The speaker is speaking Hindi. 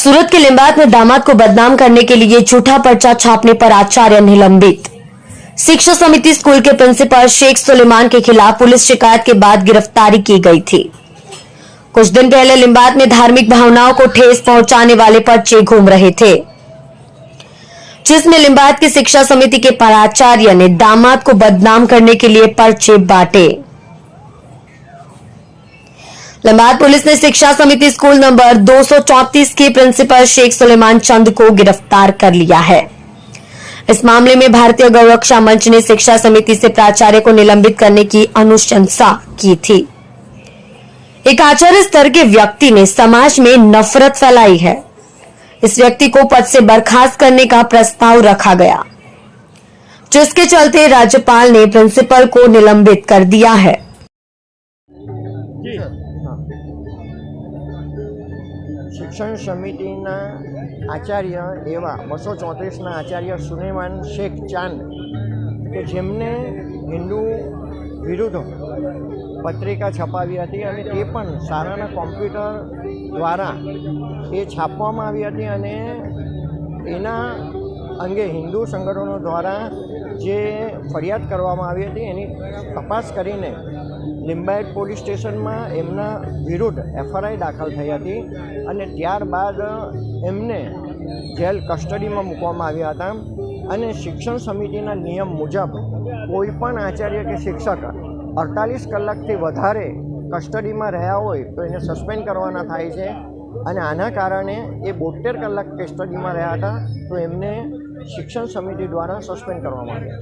सूरत के लिंबायत में दामाद को बदनाम करने के लिए झूठा पर्चा छापने पर आचार्य निलंबित। शिक्षा समिति स्कूल के प्रिंसिपल शेख सुलेमान के खिलाफ पुलिस शिकायत के बाद गिरफ्तारी की गई थी। कुछ दिन पहले लिंबायत में धार्मिक भावनाओं को ठेस पहुंचाने वाले पर्चे घूम रहे थे, जिसमें लिंबायत की शिक्षा समिति के प्राचार्य ने दामाद को बदनाम करने के लिए पर्चे बांटे। लिंबायत पुलिस ने शिक्षा समिति स्कूल नंबर 234 के प्रिंसिपल शेख सुलेमान चंद को गिरफ्तार कर लिया है। इस मामले में भारतीय गौरक्षा मंच ने शिक्षा समिति से प्राचार्य को निलंबित करने की अनुशंसा की थी। एक आचार्य स्तर के व्यक्ति ने समाज में नफरत फैलाई है। इस व्यक्ति को पद से बर्खास्त करने का प्रस्ताव रखा गया, जिसके चलते राज्यपाल ने प्रिंसिपल को निलंबित कर दिया है। शिक्षण समितिना आचार्य एवा 234 आचार्य सुलेमान शेख चांद के जेमने हिंदू विरुद्ध पत्रिका छपावी हती अने ते पण शाळाना कॉम्प्युटर द्वारा ए छापवामां आवी हती अने एना अंगे हिंदू संगठनों द्वारा जे फरियाद करवामां आवी हती एनी तपास करीने लिंबायत पोलीस स्टेशन में एमना विरुद्ध एफआरआई दाखल थई हती अने त्यारबाद एमने जेल कस्टडी में मूकवामां आव्या हता अने शिक्षण समितिना नियम मुजब कोईपण आचार्य के शिक्षक 48 कलाकथी वधारे कस्टडी में रह्या होय तो एने सस्पेन्ड करवाना थाय छे अने आना कारणे ए 72 कलाक कस्टडी में रह्या हता तो एमने शिक्षण समिति द्वारा सस्पेन्ड करवामां आव्या।